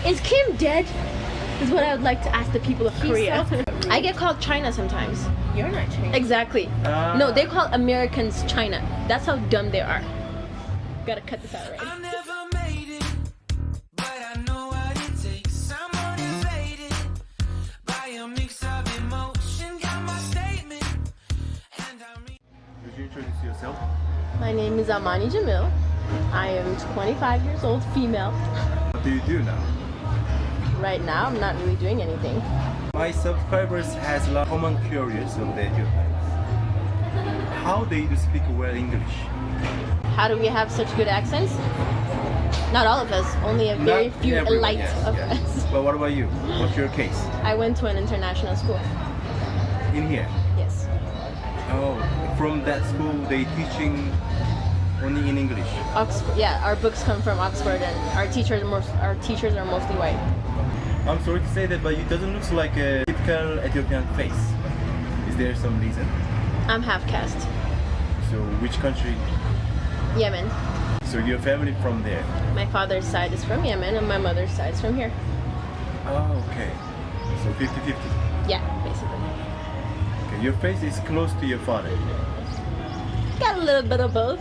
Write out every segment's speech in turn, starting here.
Is Kim dead? Is what I would like to ask the people of Korea. I get called China sometimes. You're not Chinese. Exactly. No, they call Americans China. That's how dumb they are. Gotta cut this out, right? Would you introduce yourself? My name is Amani Jamil. I am 25 years old, female. What do you do now? Right now, I'm not really doing anything. My subscribers has a lot of common curious of the Ethiopians. How they do speak well English? How do we have such good accents? Not all of us, only a very Not few everyone, elite yes, of yes. us. But what about you? What's your case? I went to an international school. In here? Yes. Oh, from that school they teaching only in English. Oxford. Yeah, our books come from Oxford, and our teachers are mostly white. I'm sorry to say that, but it doesn't look like a typical Ethiopian face. Is there some reason? I'm half caste. So which country? Yemen. So your family from there? My father's side is from Yemen, and my mother's side is from here. Oh, okay. So 50-50. Yeah, basically. Okay, your face is close to your father. Got a little bit of both.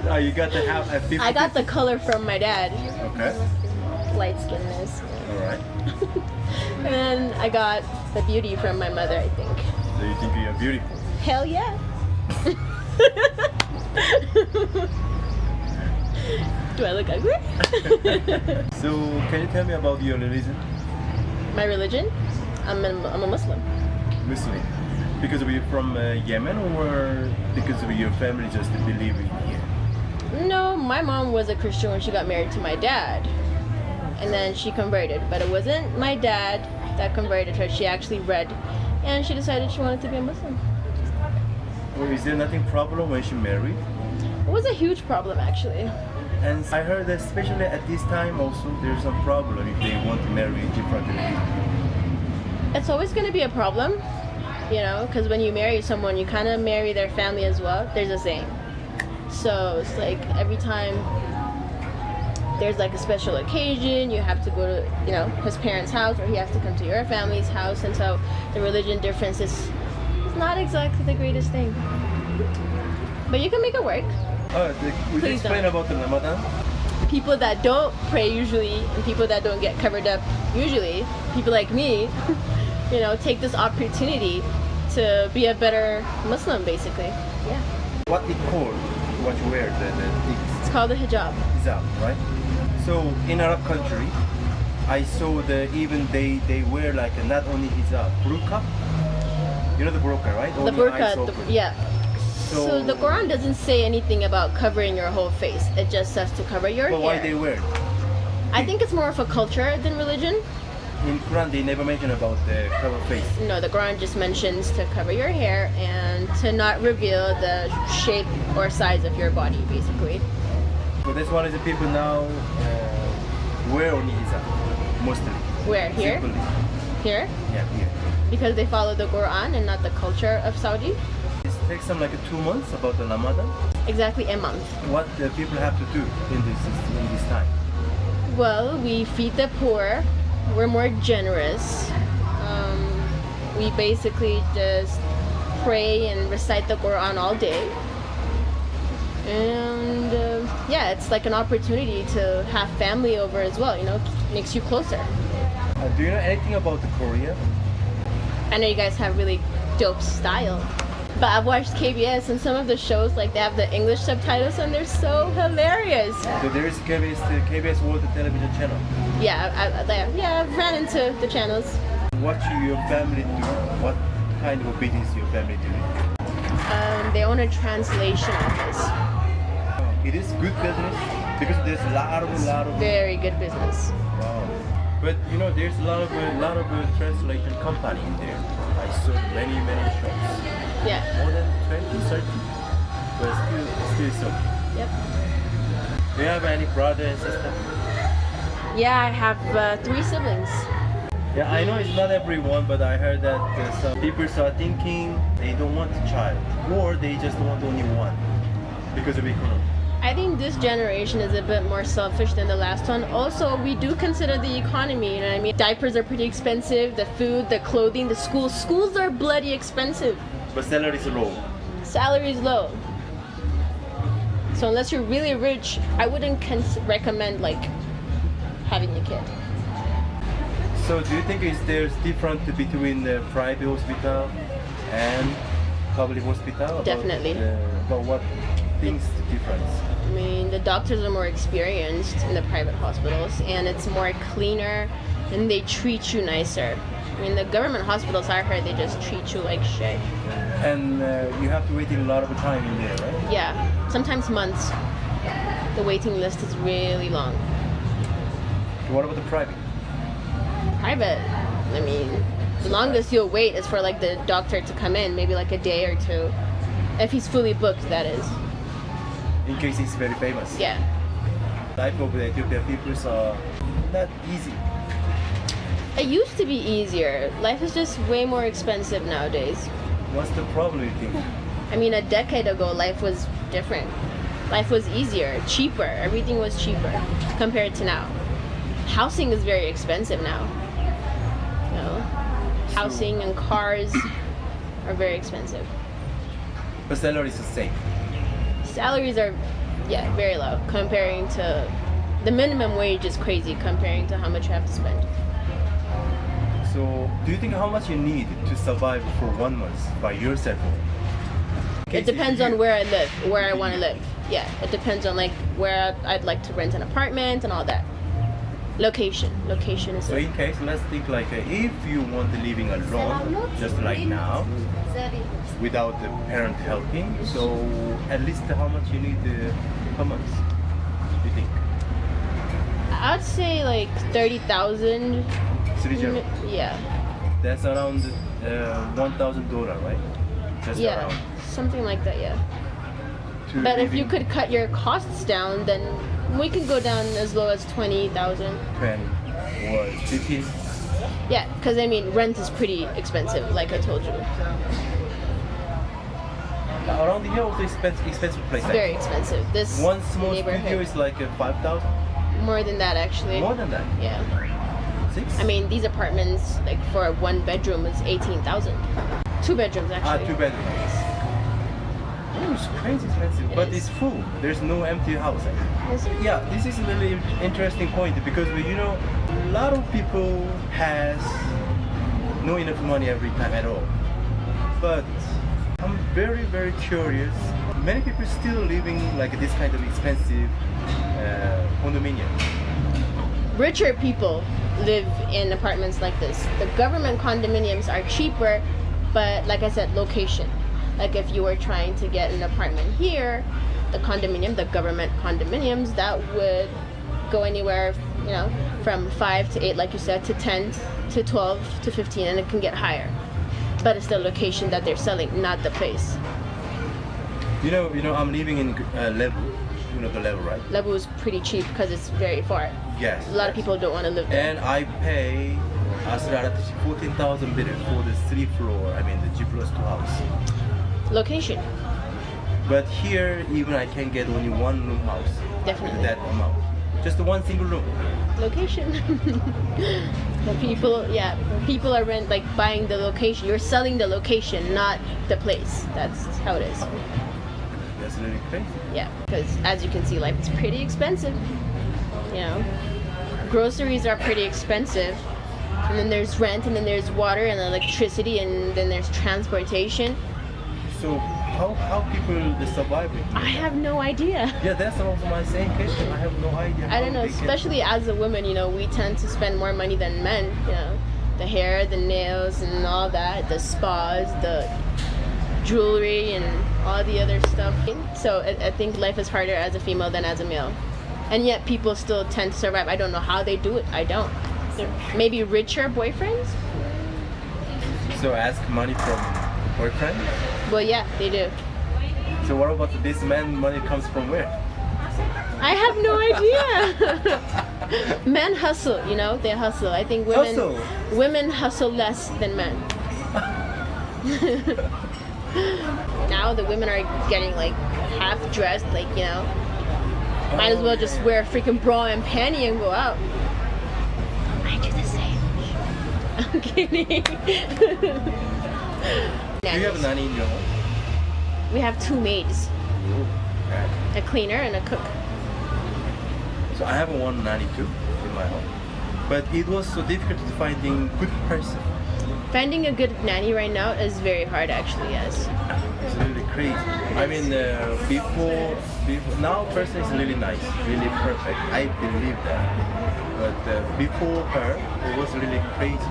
Oh, you got to have a 50. I got the color from my dad. Okay. Light skinness. All right. And then I got the beauty from my mother, I think. So you think you're beautiful? Hell yeah. Do I look ugly? So can you tell me about your religion? My religion? I'm a Muslim. Muslim. Because of you from Yemen, or because of your family just believe in here? No, my mom was a Christian when she got married to my dad. And then she converted. But it wasn't my dad that converted her. She actually read. And she decided she wanted to be a Muslim. Or is there nothing problem when she married? It was a huge problem, actually. And I heard that especially at this time also there's some problem if they want to marry different religion. It's always going to be a problem, you know, because when you marry someone, you kind of marry their family as well. There's a saying. So it's like every time there's like a special occasion, you have to go to, you know, his parents' house, or he has to come to your family's house. And so the religion difference is not exactly the greatest thing. But you can make it work. Would you Please explain don't. about the Ramadan? People that don't pray usually, and people that don't get covered up usually, people like me, you know, take this opportunity to be a better Muslim, basically. Yeah. What it called, what you wear, It's called the hijab. hijab, right? So in Arab country, I saw even they wear like not only hijab, burqa. You know the burqa, right? The Only eyes burqa, open. yeah. So the Quran doesn't say anything about covering your whole face. It just says to cover your But hair. why they wear it? I think it's more of a culture than religion. In Quran they never mention about the cover face. No, the Quran just mentions to cover your hair and to not reveal the shape or size of your body, basically. So that's why the people now wear only hijab, mostly. Where? Here? Simply. Here? Yeah, here. Because they follow the Quran and not the culture of Saudi. It takes them like 2 months about the Ramadan. Exactly a month. What the people have to do in this time? Well, we feed the poor. We're more generous. We basically just pray and recite the Quran all day. And yeah, it's like an opportunity to have family over as well, you know, makes you closer. Do you know anything about the Korea? I know you guys have really dope style. But I've watched KBS, and some of the shows, like, they have the English subtitles and they're so hilarious. So there is KBS, the KBS World Television Channel. Yeah, I've ran into the channels. What your family do? What kind of business your family do? They own a translation office. It is good business because there's a lot of Very good business. wow. But you know there's a lot of translation company in there. I saw many shops. Yeah. More than 20, 30. But still so. Yep. Do you have any brother and sister? Yeah, I have 3 siblings. Yeah, I know it's not everyone, but I heard that some people are thinking they don't want a child, or they just want only one because of economy. I think this generation is a bit more selfish than the last one. Also, we do consider the economy, you know what I mean? Diapers are pretty expensive, the food, the clothing, the schools. Schools are bloody expensive. But salary is low. Salary is low. So unless you're really rich, I wouldn't recommend like having a kid. So do you think there's difference between the private hospital and public hospital? Definitely. But what things the difference? I mean, the doctors are more experienced in the private hospitals, and it's more cleaner, and they treat you nicer. I mean, the government hospitals, I heard, they just treat you like shit. And you have to wait a lot of time in there, right? Yeah, sometimes months. The waiting list is really long. What about the private? Private, I mean, the longest you'll wait is for like the doctor to come in, maybe like a day or two. If he's fully booked, that is. In case he's very famous. Yeah. Life of the Ethiopian people is not easy. It used to be easier. Life is just way more expensive nowadays. What's the problem, you think? I mean, a decade ago, life was different. Life was easier, cheaper. Everything was cheaper compared to now. Housing is very expensive now. You know, housing and cars are very expensive. But salary is the same. Salaries are, yeah, very low comparing to the minimum wage is crazy comparing to how much you have to spend. So, do you think how much you need to survive for 1 month by yourself? It depends on where I live, where I want to live. Yeah, it depends on like where I'd like to rent an apartment and all that. Location is So in case, let's think like if you want to living alone, just like now, without the parent helping, so at least how much you need per month, you think? I'd say like 30,000. 30. Yeah. That's around $1,000, right? Just Yeah, around. something like that. Yeah. To But if you living could cut your costs down, then we could go down as low as 20,000. 20 or 15. Yeah, because I mean rent is pretty expensive, like I told you. Around here also expensive place. It's very expensive. This One small neighborhood. studio is like 5,000. More than that actually. More than that. Yeah. 6. I mean these apartments, like for a 1 bedroom, is 18,000. 2 bedrooms actually. 2 bedrooms. Oh, it's crazy expensive, but is. it's full. There's no empty house. Yeah, this is a really interesting point because you know, a lot of people has no enough money every time at all. But I'm very curious. Many people still living like this kind of expensive condominium. Richer people live in apartments like this. The government condominiums are cheaper, but like I said, location. Like if you were trying to get an apartment here, the government condominiums, that would go anywhere, you know, from 5 to 8, like you said, to 10 to 12 to 15, and it can get higher. But it's the location that they're selling, not the place. You know, I'm living in Lebu. You know the Lebu, right? Lebu is pretty cheap because it's very far. Yes. A lot of people don't want to live there. And I pay 14,000 birr for the 3 floor. I mean the G+2 house. Location. But here, even I can get only 1 room house. Definitely. With that amount. Just one single room. Location. People are buying the location. You're selling the location, not the place. That's how it is. That's really crazy. Yeah, because as you can see, life is pretty expensive. You know, groceries are pretty expensive. And then there's rent, and then there's water and electricity, and then there's transportation. So how people survive it? I have no idea. Yeah, that's also my same question. I have no idea. I don't know, especially as a woman, you know, we tend to spend more money than men, you know. The hair, the nails, and all that, the spas, the jewelry, and all the other stuff. So I think life is harder as a female than as a male. And yet people still tend to survive. I don't know how they do it. I don't. Maybe richer boyfriends? So ask money from boyfriend? Well, yeah, they do. So what about this man money comes from where? I have no idea. Men hustle, you know, they hustle. I think women hustle less than men. Now the women are getting like half dressed, like, you know, Might as well just wear a freaking bra and panty and go out. I do the same. I'm kidding. Do you have a nanny in your home? We have 2 maids, Right. a cleaner and a cook. So I have one nanny too in my home. But it was so difficult to finding good person. Finding a good nanny right now is very hard actually, yes. It's really crazy. I mean, before now person is really nice, really perfect. I believe that. But before her, it was really crazy.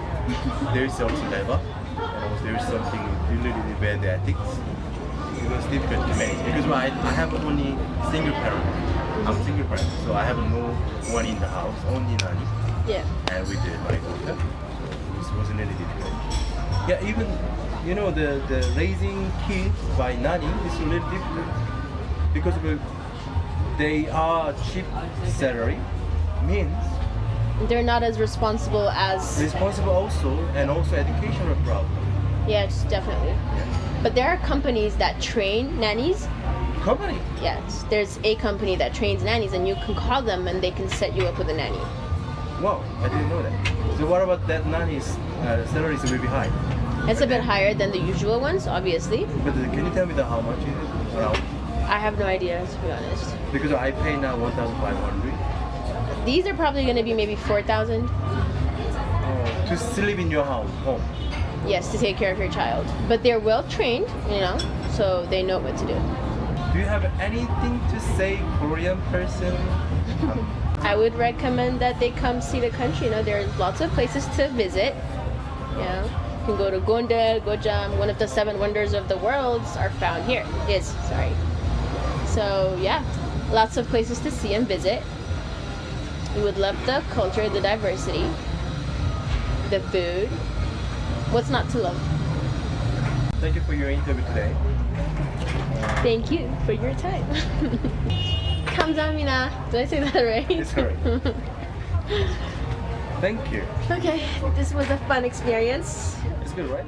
There is also diva, and also there is something really, really bad ethics. It was difficult to manage because I have only single parent. I'm single parent, so I have no one in the house, only nanny. Yeah. And with my daughter, so it was really difficult. Yeah, even the raising kids by nanny is really difficult because they are cheap salary means They're not as responsible as... responsible also and also educational problem. Yes, definitely. Yeah. But there are companies that train nannies. Company. Yes, there's a company that trains nannies and you can call them and they can set you up with a nanny. Wow, I didn't know that. So what about that nanny's salary is really high? It's a bit higher than the usual ones, obviously. But can you tell me how much is it around? I have no idea, to be honest. Because I pay now 1,500. These are probably going to be maybe 4,000. To sleep in your house, home. Yes, to take care of your child. But they're well trained, so they know what to do. Do you have anything to say, Korean person? I would recommend that they come see the country. There's lots of places to visit. You can go to Gondel, Gojam. One of the 7 wonders of the world are found here. So yeah, lots of places to see and visit. We would love the culture, the diversity, the food. What's not to love? Thank you for your interview today. Thank you for your time. 감사합니다. Did I say that right? It's correct. Thank you. Okay, this was a fun experience. It's good, right?